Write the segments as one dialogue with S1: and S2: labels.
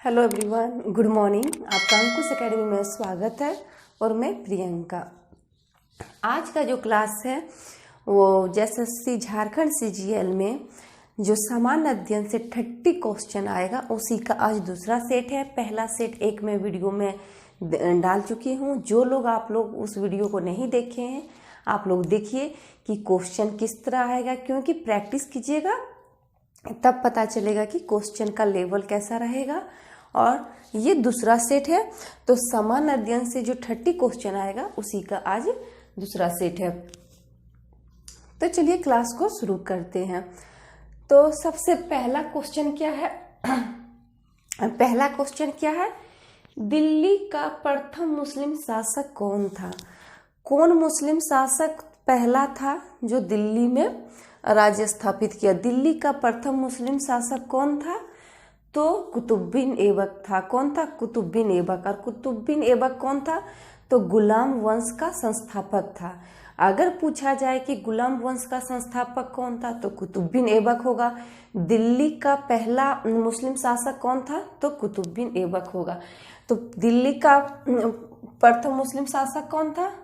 S1: Hello everyone, good morning. आपका अंकुश academy में स्वागत है और मैं प्रियंका। आज का जो क्लास है वो एसएससी झारखंड सीजीएल में जो सामान्य अध्ययन से 30 क्वेश्चन आएगा उसी का आज दूसरा सेट है। पहला सेट एक मैं वीडियो में डाल चुकी हूँ। जो लोग आप लोग उस वीडियो को नहीं देखे हैं आप लोग देखिए कि क्वेश्चन किस तरह आएगा, क्योंकि प्रैक्टिस कीजिएगा तब पता चलेगा कि क्वेश्चन का लेवल कैसा रहेगा। और ये दूसरा सेट है तो सामान्य अध्ययन से जो 30 क्वेश्चन आएगा उसी का आज दूसरा सेट है। तो चलिए क्लास को शुरू करते हैं। तो सबसे पहला क्वेश्चन क्या है? पहला क्वेश्चन क्या है? दिल्ली का प्रथम मुस्लिम शासक कौन था? कौन मुस्लिम शासक पहला था जो दिल्ली में राज्य स्थापित किया? दिल्ली का प्रथम मुस्लिम शासक कौन था? तो कुतुबुद्दीन ऐबक था। कौन था? कुतुबुद्दीन ऐबक। और कुतुबुद्दीन ऐबक कौन था? तो गुलाम वंश का संस्थापक था। अगर पूछा जाए कि गुलाम वंश का संस्थापक कौन था तो कुतुबुद्दीन ऐबक होगा। दिल्ली का पहला मुस्लिम शासक कौन था? तो कुतुबुद्दीन ऐबक होगा। तो दिल्ली का प्रथम मुस्लिम शासक कौन था?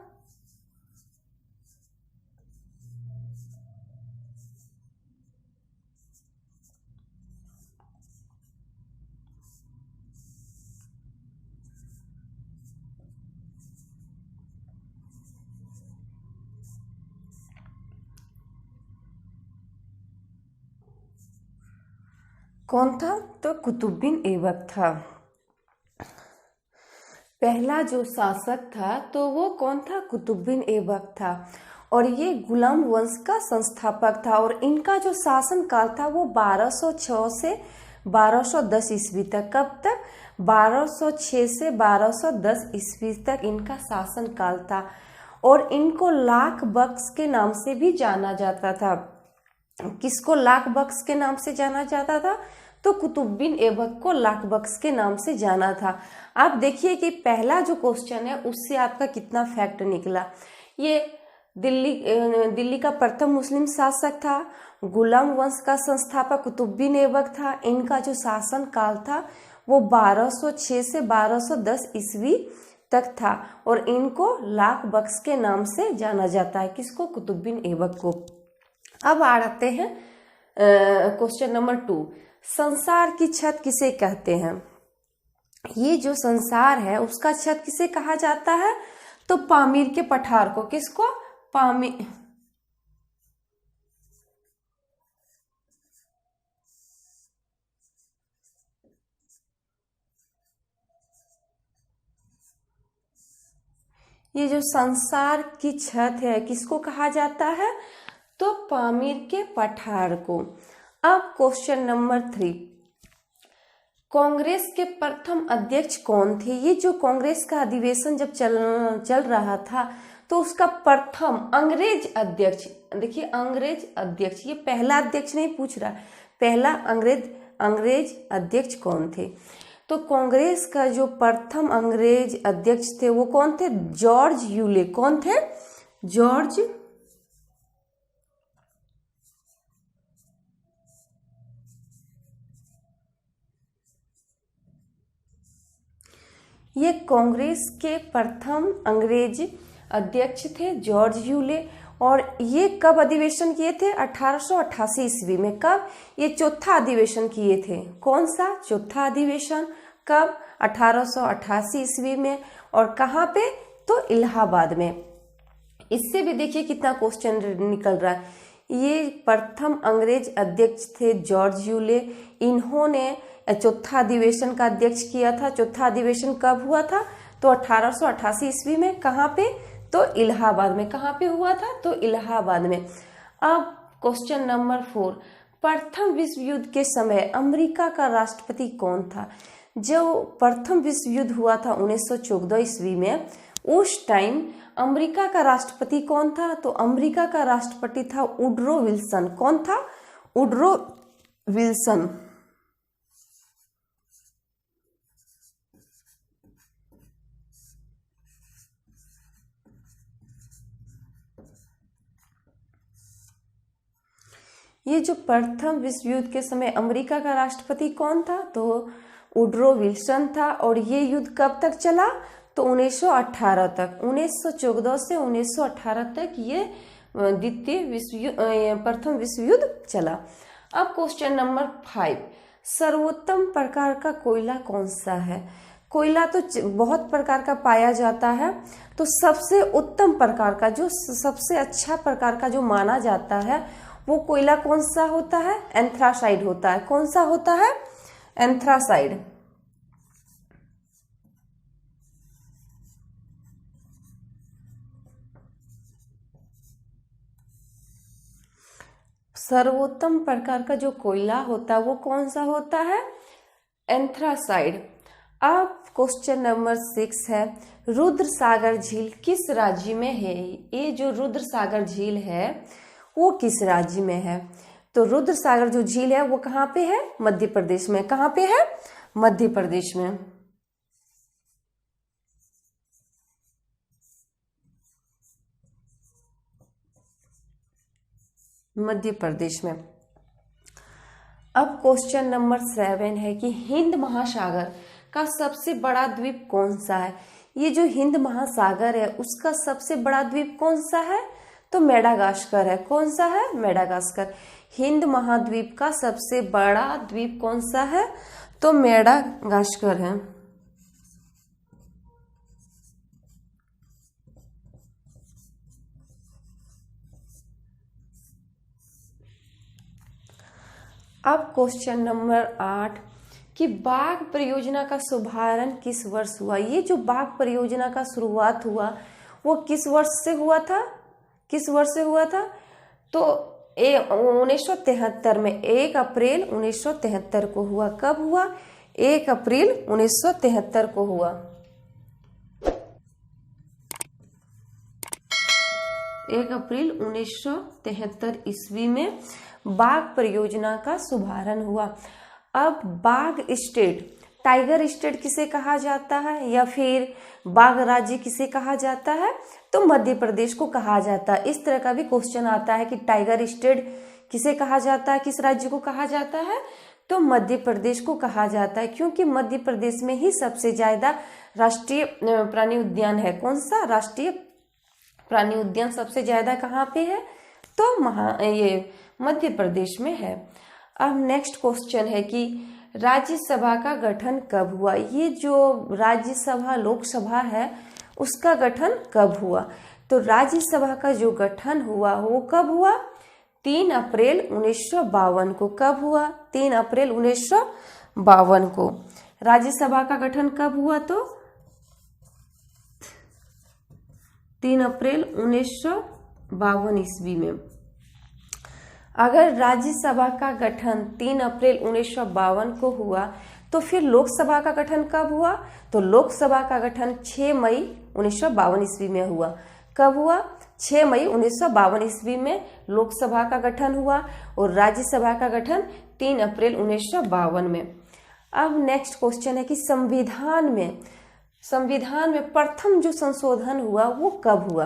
S1: कौन था? तो कुतुबुद्दीन ऐबक था। पहला जो शासक था तो वो कौन था? कुतुबुद्दीन ऐबक था। और ये गुलाम वंश का संस्थापक था। और इनका जो शासन काल था वो 1206 से 1210 ईस्वी तक। कब तक? 1206 से 1210 ईस्वी तक इनका शासन काल था। और इनको लाख बख्श के नाम से भी जाना जाता था। किसको लाख बख्श के नाम से जाना जाता था? तो कुतुबुद्दीन ऐबक को लाख बख्श के नाम से जाना था। आप देखिए कि पहला जो क्वेश्चन है उससे आपका कितना फैक्ट निकला। ये दिल्ली का प्रथम मुस्लिम शासक था, गुलाम वंश का संस्थापक कुतुबुद्दीन ऐबक था। इनका जो शासन काल था वो 1206 से 1210 ईस्वी तक था। और इनको लाख बख्श के नाम से जाना जाता है। किसको? कुतुबुद्दीन ऐबक को। अब आते हैं क्वेश्चन नंबर 2। संसार की छत किसे कहते हैं? ये जो संसार है उसका छत किसे कहा जाता है? तो पामीर के पठार को। किसको? पामीर। ये जो संसार की छत है किसको कहा जाता है? तो पामीर के पठार को। अब क्वेश्चन नंबर 3। कांग्रेस के प्रथम अध्यक्ष कौन थे? ये जो कांग्रेस का अधिवेशन जब चल रहा था तो उसका प्रथम अंग्रेज अध्यक्ष, देखिए अंग्रेज अध्यक्ष, ये पहला अध्यक्ष नहीं पूछ रहा, पहला अंग्रेज अध्यक्ष कौन थे? तो कांग्रेस का जो प्रथम अंग्रेज अध्यक्ष थे वो कौन थे? George Yule. कौन थे? जॉर्ज ये कांग्रेस के प्रथम अंग्रेज अध्यक्ष थे जॉर्ज यूले। और ये कब अधिवेशन किए थे? 1888 ईस्वी में। कब? ये चौथा अधिवेशन किए थे। कौन सा? चौथा अधिवेशन। कब? 1888 ईस्वी में। और कहाँ पे? तो इलाहाबाद में। इससे भी देखिए कितना क्वेश्चन निकल रहा है। ये प्रथम अंग्रेज अध्यक्ष थे जॉर्ज यूले। इन्होंने चौथा अधिवेशन का अध्यक्ष किया था। चौथा अधिवेशन कब हुआ था? तो 1888 ईस्वी में। कहाँ पे? तो इलाहाबाद में। कहाँ पे हुआ था? तो इलाहाबाद में। अब क्वेश्चन नंबर 4। प्रथम विश्व युद्ध के समय अमेरिका का राष्ट्रपति कौन था? जो प्रथम विश्व युद्ध हुआ था 1914 ईस्वी में, उस टाइम अमेरिका का राष्ट्रपति कौन था? तो अमेरिका का राष्ट्रपति था वुडरो विल्सन। कौन था? Woodrow Wilson. ये जो प्रथम विश्व युद्ध के समय अमेरिका का राष्ट्रपति कौन था? तो वुड्रो विल्सन था। और ये युद्ध कब तक चला, तो 1918 तक, 1914 से 1918 तक ये प्रथम विश्व युद्ध चला। अब क्वेश्चन नंबर 5, सर्वोत्तम प्रकार का कोयला कौन सा है। कोयला तो बहुत प्रकार का पाया जाता है, तो सबसे उत्तम प्रकार का, जो सबसे अच्छा प्रकार का जो माना जाता है, वो कोयला कौन सा होता है, एंथ्रासाइड होता है। कौन सा होता है, एंथ्रासाइड। सर्वोत्तम प्रकार का जो कोयला होता है वो कौन सा होता है, एंथ्रासाइड। अब क्वेश्चन नंबर 6 है, रुद्र सागर झील किस राज्य में है। ये जो रुद्र सागर झील है वो किस राज्य में है, तो रुद्र सागर जो झील है वो कहाँ पे है, मध्य प्रदेश में। कहाँ पे है, मध्य प्रदेश में। मध्य प्रदेश में। अब क्वेश्चन नंबर 7 है कि हिंद महासागर का सबसे बड़ा द्वीप कौन सा है। ये जो हिंद महासागर है उसका सबसे बड़ा द्वीप कौन सा है, तो मेडागास्कर है। कौन सा है, मेडागास्कर। हिंद महाद्वीप का सबसे बड़ा द्वीप कौन सा है, तो मेडागास्कर है। अब क्वेश्चन नंबर 8 कि बाघ परियोजना का शुभारंभ किस वर्ष हुआ। ये जो बाघ परियोजना का शुरुआत हुआ वो किस वर्ष से हुआ था, किस वर्ष से हुआ था, तो 1973 में, 1 अप्रैल 1973 को हुआ। कब हुआ, 1 अप्रैल 1973 को हुआ। 1 अप्रैल 1973 ईस्वी में बाघ परियोजना का शुभारंभ हुआ। अब बाघ स्टेट, टाइगर स्टेट किसे कहा जाता है, या फिर बाघ राज्य किसे कहा जाता है, तो मध्य प्रदेश को कहा जाता है। इस तरह का भी क्वेश्चन आता है कि टाइगर स्टेट किसे कहा जाता है, किस राज्य को कहा जाता है, तो मध्य प्रदेश को कहा जाता है, क्योंकि मध्य प्रदेश में ही सबसे ज्यादा राष्ट्रीय प्राणी उद्यान है। कौन सा, राष्ट्रीय प्राणी उद्यान सबसे ज्यादा कहाँ पे है, तो ये मध्य प्रदेश में है। अब नेक्स्ट क्वेश्चन है कि राज्यसभा का गठन कब हुआ। ये जो राज्यसभा लोकसभा है उसका गठन कब हुआ, तो राज्यसभा का जो गठन हुआ वो कब हुआ, 3 अप्रैल 1952 को। कब हुआ, 3 अप्रैल 1952 को राज्यसभा का गठन कब हुआ, तो 3 अप्रैल 1952 ईस्वी में। अगर राज्यसभा का गठन 3 अप्रैल 1952 को हुआ तो फिर लोकसभा का गठन कब हुआ, तो लोकसभा का गठन 6 मई 1952 ईस्वी में हुआ। कब हुआ, 6 मई 1952 ईस्वी में लोकसभा का गठन हुआ, और राज्यसभा का गठन 3 अप्रैल 1952 में। अब नेक्स्ट क्वेश्चन है कि संविधान में प्रथम जो संशोधन हुआ वो कब हुआ।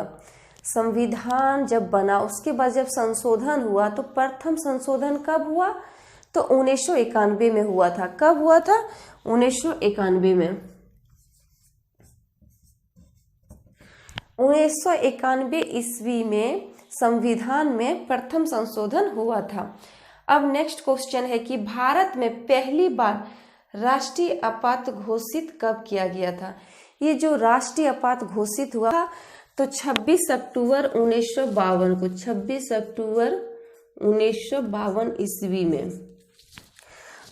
S1: संविधान जब बना उसके बाद जब संशोधन हुआ तो प्रथम संशोधन कब हुआ, तो 1991 में हुआ था। कब हुआ था, 1991 में। 1991 ईस्वी में संविधान में प्रथम संशोधन हुआ था। अब नेक्स्ट क्वेश्चन है कि भारत में पहली बार राष्ट्रीय आपात घोषित कब किया गया था। ये जो राष्ट्रीय आपात घोषित हुआ था तो 26 अक्टूबर 1952 को, 26 अक्टूबर 1952 ईस्वी में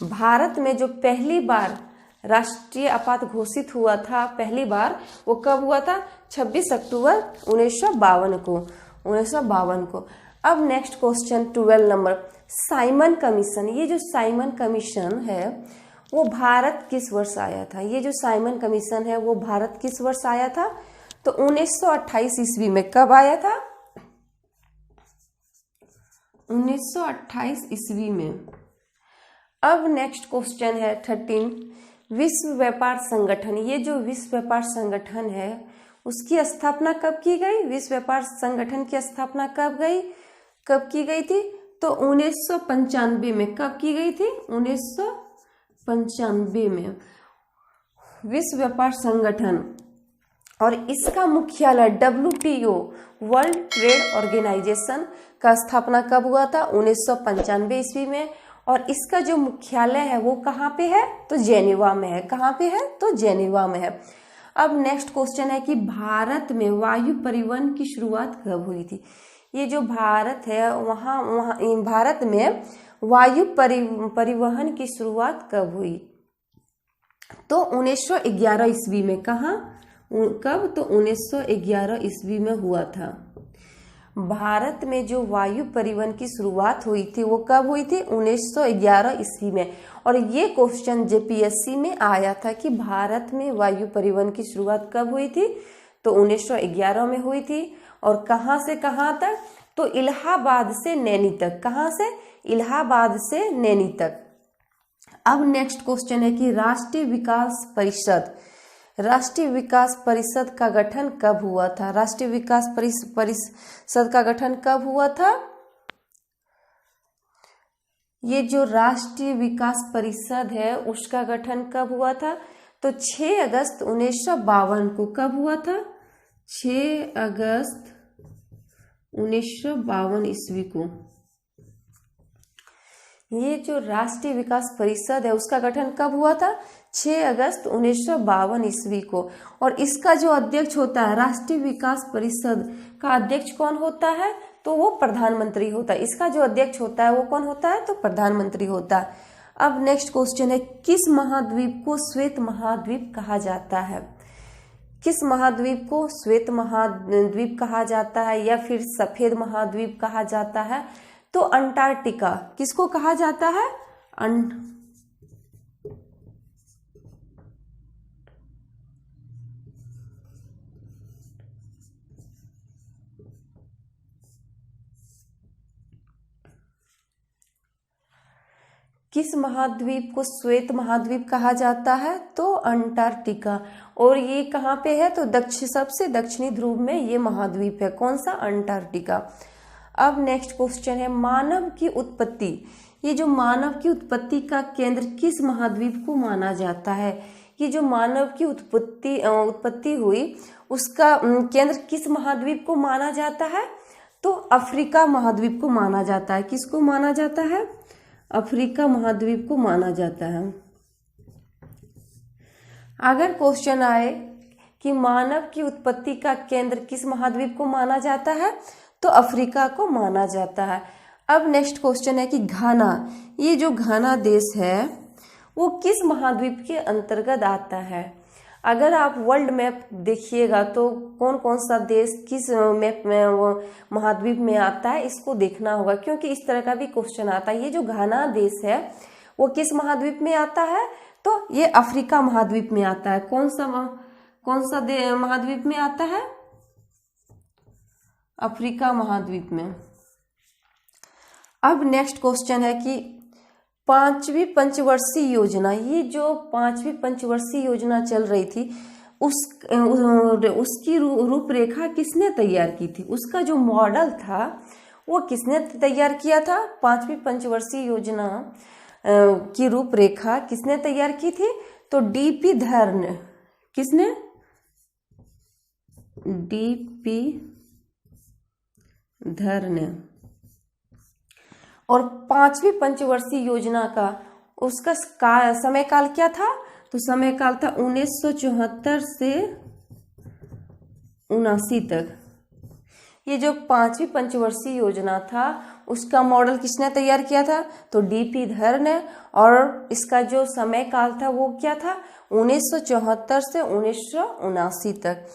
S1: भारत में जो पहली बार राष्ट्रीय आपात घोषित हुआ था पहली बार, वो कब हुआ था, 26 अक्टूबर 1952 को, 1952 को। अब next question 12 number, Simon commission. ये जो साइमन कमीशन है वो भारत किस वर्ष आया था। ये जो साइमन कमीशन है वो भारत किस वर्ष आया था, तो 1928 ईस्वी में। कब आया था, 1928 ईस्वी में। अब नेक्स्ट क्वेश्चन है 13, विश्व व्यापार संगठन। ये जो विश्व व्यापार संगठन है उसकी स्थापना कब की गई, विश्व व्यापार संगठन की स्थापना कब की गई थी, तो 1995 में। कब की गई थी, 1995 में विश्व व्यापार संगठन और इसका मुख्यालय WTO वर्ल्ड ट्रेड ऑर्गेनाइजेशन का स्थापना कब हुआ था? 1995 ईस्वी में। और इसका जो मुख्यालय है वो कहाँ पे है? तो जेनेवा में है। कहाँ पे है? तो जेनेवा में है। अब नेक्स्ट क्वेश्चन है कि भारत में वायु परिवहन की शुरुआत कब हुई थी? ये जो भारत है वहाँ भारत में वायु परिवहन की शुरुआत कब हुई? तो 1911 ईस्वी में। कहाँ? कब? तो 1911 ईस्वी में हुआ था। भारत में जो वायु परिवहन की शुरुआत हुई थी वो कब हुई थी? 1911 ईस्वी में। और ये क्वेश्चन JPSC में आया था कि भारत में वायु परिवहन की शुरुआत कब हुई थी? तो 1911 में हुई थी। और कहाँ से कहाँ तक? तो इलाहाबाद से नैनी तक। कहाँ से? इलाहाबाद से नैनी तक। अब नेक्स्ट क्वेश्चन है कि राष्ट्रीय विकास परिषद का गठन कब हुआ था? राष्ट्रीय विकास परिषद का गठन कब हुआ था? ये जो राष्ट्रीय विकास परिषद है उसका गठन कब हुआ था? तो 6 अगस्त 1952 को। कब हुआ था? 6 अगस्त 1952 ईस्वी को। ये जो राष्ट्रीय विकास परिषद है उसका गठन कब हुआ था? 6 अगस्त 1952 ईस्वी को। और इसका जो अध्यक्ष होता है, राष्ट्रीय विकास परिषद का अध्यक्ष कौन होता है? तो वो प्रधानमंत्री होता है। इसका जो अध्यक्ष होता है वो कौन होता है? तो प्रधानमंत्री होता है। अब नेक्स्ट क्वेश्चन है, किस महाद्वीप को श्वेत महाद्वीप कहा जाता है? किस महाद्वीप को श्वेत महाद्वीप कहा जाता है या फिर सफेद महाद्वीप कहा जाता है? तो अंटार्कटिका। किसको कहा जाता है? किस महाद्वीप को श्वेत महाद्वीप कहा जाता है? तो अंटार्कटिका। और ये कहाँ पे है? तो सबसे दक्षिणी ध्रुव में ये महाद्वीप है। कौन सा? अंटार्कटिका। अब नेक्स्ट क्वेश्चन है, मानव की उत्पत्ति। ये जो मानव की उत्पत्ति का केंद्र किस महाद्वीप को माना जाता है? ये जो मानव की उत्पत्ति हुई उसका केंद्र किस महाद्वीप को माना जाता है? तो अफ्रीका महाद्वीप को माना जाता है। किसको माना जाता है? अफ्रीका महाद्वीप को माना जाता है। अगर क्वेश्चन आए कि मानव की उत्पत्ति का केंद्र किस महाद्वीप को माना जाता है? तो अफ्रीका को माना जाता है। अब नेक्स्ट क्वेश्चन है कि घाना। ये जो घाना देश है वो किस महाद्वीप के अंतर्गत आता है? अगर आप वर्ल्ड मैप देखिएगा तो कौन कौन सा देश किस मैप में वो महाद्वीप में आता है इसको देखना होगा, क्योंकि इस तरह का भी क्वेश्चन आता है। ये जो घाना देश है वो किस महाद्वीप में आता है? तो ये अफ्रीका महाद्वीप में आता है। कौन सा महाद्वीप में आता है? अफ्रीका महाद्वीप में। अब नेक्स्ट क्वेश्चन है कि 5वीं पंचवर्षीय योजना। ये जो 5वीं पंचवर्षीय योजना चल रही थी उसकी रूपरेखा किसने तैयार की थी? उसका जो मॉडल था वो किसने तैयार किया था? 5वीं पंचवर्षीय योजना की रूपरेखा किसने तैयार की थी? तो DP धर ने। किसने? DP धर ने। और 5वीं पंचवर्षीय योजना का उसका समय काल क्या था? तो समय काल था 1974 से 79 तक। ये जो 5वीं पंचवर्षीय योजना था उसका मॉडल किसने तैयार किया था? तो DP धर ने। और इसका जो समय काल था वो क्या था? 1974 से 1979 तक।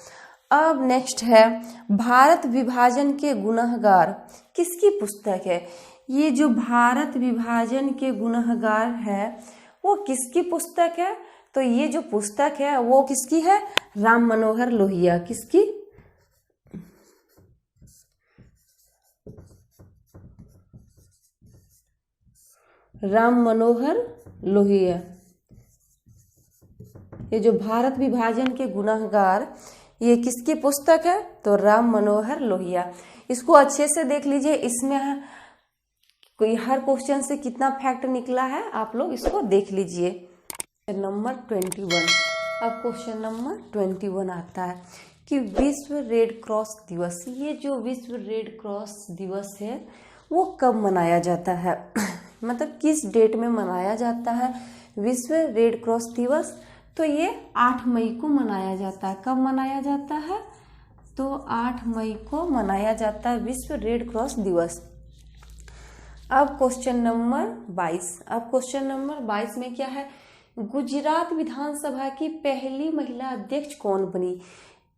S1: अब नेक्स्ट है, भारत विभाजन के गुनहगार किसकी पुस्तक है? ये जो भारत विभाजन के गुनहगार है वो किसकी पुस्तक है? तो ये जो पुस्तक है वो किसकी है? राम मनोहर लोहिया। किसकी? राम मनोहर लोहिया। ये जो भारत विभाजन के गुनहगार ये किसकी पुस्तक है? तो राम मनोहर लोहिया। इसको अच्छे से देख लीजिए, इसमें कोई हर क्वेश्चन से कितना फैक्ट निकला है आप लोग इसको देख लीजिए। नंबर 21। अब क्वेश्चन नंबर 21 आता है कि विश्व रेड क्रॉस दिवस, ये जो विश्व रेड क्रॉस दिवस है वो कब मनाया जाता है मतलब किस डेट में मनाया जाता है विश्व रेड क्रॉस दिवस? तो ये 8 मई को मनाया जाता है। कब मनाया जाता है? तो 8 मई को मनाया जाता है विश्व रेड क्रॉस दिवस। अब क्वेश्चन नंबर 22। अब क्वेश्चन नंबर 22 में क्या है? गुजरात विधानसभा की पहली महिला अध्यक्ष कौन बनी?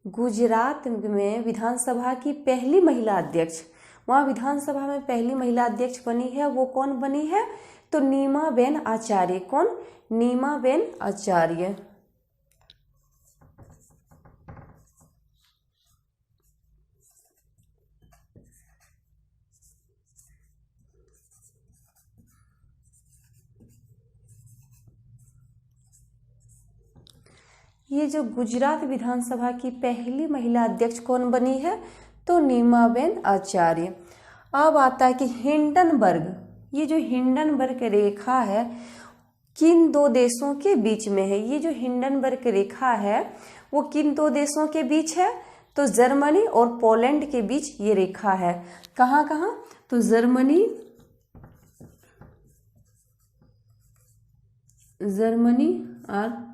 S1: गुजरात में विधानसभा की पहली महिला अध्यक्ष, वहाँ विधानसभा में पहली महिला अध्यक्ष बनी है, वो कौन बनी है? तो नीमाबेन आचार्य। कौन? नीमाबेन आचार्य। ये जो गुजरात विधानसभा की पहली महिला अध्यक्ष कौन बनी है? तो नीमाबेन आचार्य। अब आता है कि हिंडनबर्ग, ये जो हिंडनबर्ग रेखा है किन दो देशों के बीच में है? ये जो हिंडनबर्ग रेखा है वो किन दो देशों के बीच है? तो जर्मनी और पोलैंड के बीच ये रेखा है। कहाँ कहाँ? तो जर्मनी और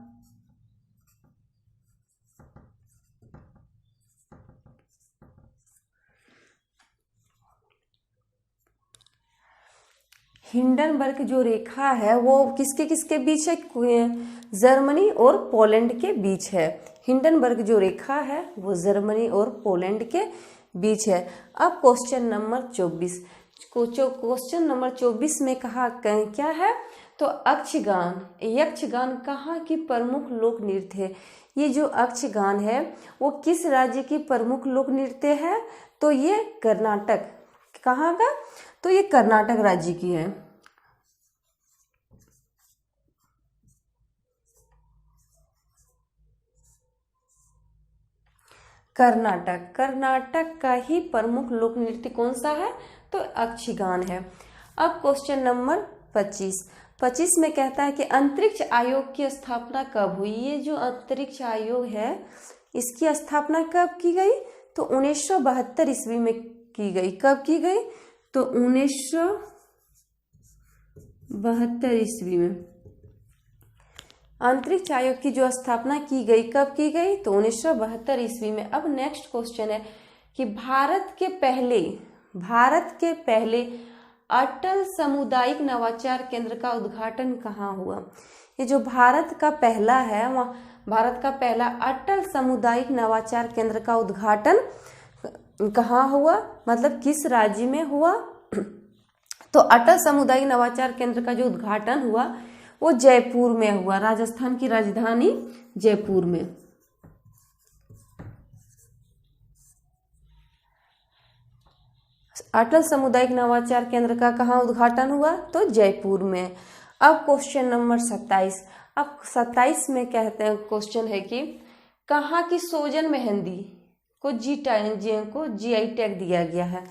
S1: हिंडनबर्ग जो रेखा है वो किसके किसके बीच है? जर्मनी और पोलैंड के बीच है। हिंडनबर्ग जो रेखा है वो जर्मनी और पोलैंड के बीच है। अब क्वेश्चन नंबर 24। क्वेश्चन नंबर 24 में कहा क्या है? तो अक्षगान, यक्षगान कहाँ की प्रमुख लोक नृत्य है? ये जो अक्षगान है वो किस राज्य की प्रमुख लोक नृत्य है? तो ये कर्नाटक। कहाँ का? तो ये कर्नाटक राज्य की है। कर्नाटक का ही प्रमुख लोक नृत्य कौन सा है? तो अक्षगान है। अब क्वेश्चन नंबर 25 में कहता है कि अंतरिक्ष आयोग की स्थापना कब हुई? ये जो अंतरिक्ष आयोग है इसकी स्थापना कब की गई? तो 1972 ईस्वी में की गई। कब की गई? तो 1972 ईस्वी में अंतरिक्ष आयोग की जो स्थापना की गई। कब की गई? तो 1972 ईस्वी में। अब नेक्स्ट क्वेश्चन है कि भारत के पहले अटल सामुदायिक नवाचार केंद्र का उद्घाटन कहाँ हुआ? ये जो भारत का पहला है वहाँ भारत का पहला अटल सामुदायिक नवाचार केंद्र का उद्घाटन कहाँ हुआ? मतलब किस राज्य में हुआ? तो अटल सामुदायिक नवाचार केंद्र का जो उद्घाटन हुआ वो जयपुर में हुआ, राजस्थान की राजधानी जयपुर में। अटल सामुदायिक नवाचार केंद्र का कहाँ उद्घाटन हुआ? तो जयपुर में। अब क्वेश्चन नंबर 27। अब 27 में कहते हैं क्वेश्चन है कि कहाँ की सोजन मेहंदी को जीआई टैग दिया गया है?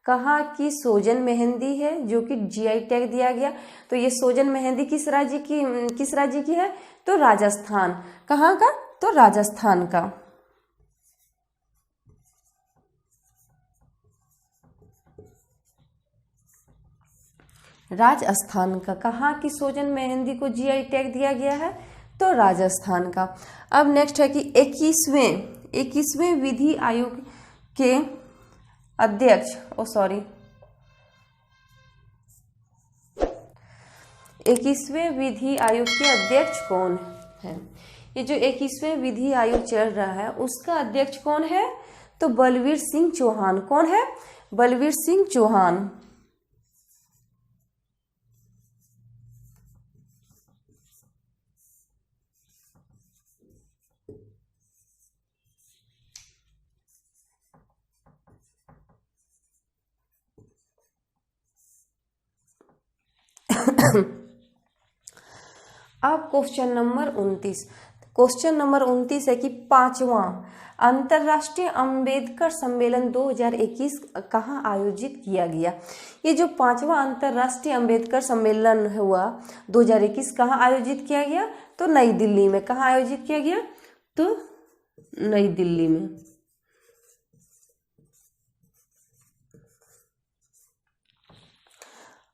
S1: कहाँ की सोजन मेहंदी है जो कि जीआई टैग दिया गया? तो ये सोजन मेहंदी किस राज्य की है? तो राजस्थान। कहाँ का? तो राजस्थान का। राजस्थान का। कहाँ की सोजन मेहंदी को जीआई टैग दिया गया है? तो राजस्थान का। अब नेक्स्ट है कि 21वें विधि आयोग के अध्यक्ष 21वें विधि आयोग के अध्यक्ष कौन है? ये जो 21वें विधि आयोग चल रहा है उसका अध्यक्ष कौन है? तो बलवीर सिंह चौहान। कौन है? बलवीर सिंह चौहान। अब क्वेश्चन नंबर 29। क्वेश्चन नंबर 29 है कि 5वां अंतर्राष्ट्रीय अंबेडकर सम्मेलन 2021 कहाँ आयोजित किया गया। ये जो 5वां अंतर्राष्ट्रीय अंबेडकर सम्मेलन हुआ 2021 कहाँ आयोजित किया गया, तो नई दिल्ली में। कहाँ आयोजित किया गया, तो नई दिल्ली में।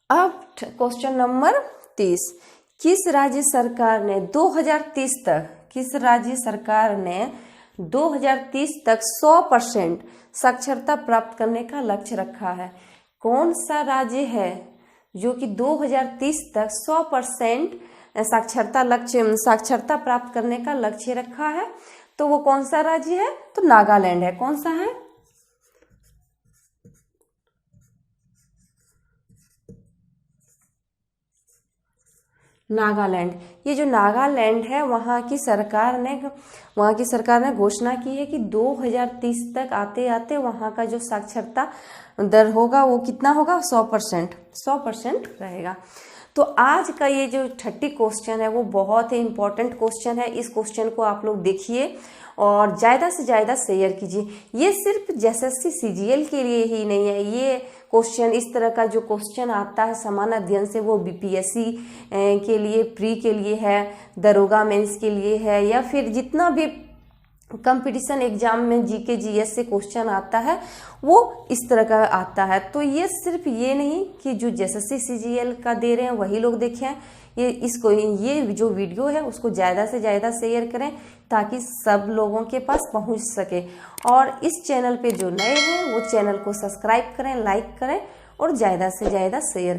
S1: अब क्वेश्चन नंबर 30, किस राज्य सरकार ने 2030 तक 100% साक्षरता प्राप्त करने का लक्ष्य रखा है। कौन सा राज्य है जो कि 2030 तक 100% साक्षरता प्राप्त करने का लक्ष्य रखा है, तो वो कौन सा राज्य है, तो नागालैंड है। कौन सा है, नागालैंड। ये जो नागालैंड है वहाँ की सरकार ने घोषणा की है कि 2030 तक आते आते वहाँ का जो साक्षरता दर होगा वो कितना होगा, 100% रहेगा। तो आज का ये जो 30 क्वेश्चन है वो बहुत ही इंपॉर्टेंट क्वेश्चन है। इस क्वेश्चन को आप लोग देखिए और ज़्यादा से ज़्यादा शेयर कीजिए। ये सिर्फ एसएससी सीजीएल के लिए ही नहीं है, ये क्वेश्चन, इस तरह का जो क्वेश्चन आता है सामान्य अध्ययन से, वो बीपीएससी के लिए, प्री के लिए है, दरोगा मेंस के लिए है, या फिर जितना भी कंपटीशन एग्जाम में जीके जीएस से क्वेश्चन आता है वो इस तरह का आता है। तो ये सिर्फ ये नहीं कि जो एसएससी सीजीएल का दे रहे हैं वही लोग देखें, ये जो वीडियो है उसको ज़्यादा से ज़्यादा शेयर करें ताकि सब लोगों के पास पहुंच सके। और इस चैनल पे जो नए हैं वो चैनल को सब्सक्राइब करें, लाइक करें और ज़्यादा से ज़्यादा शेयर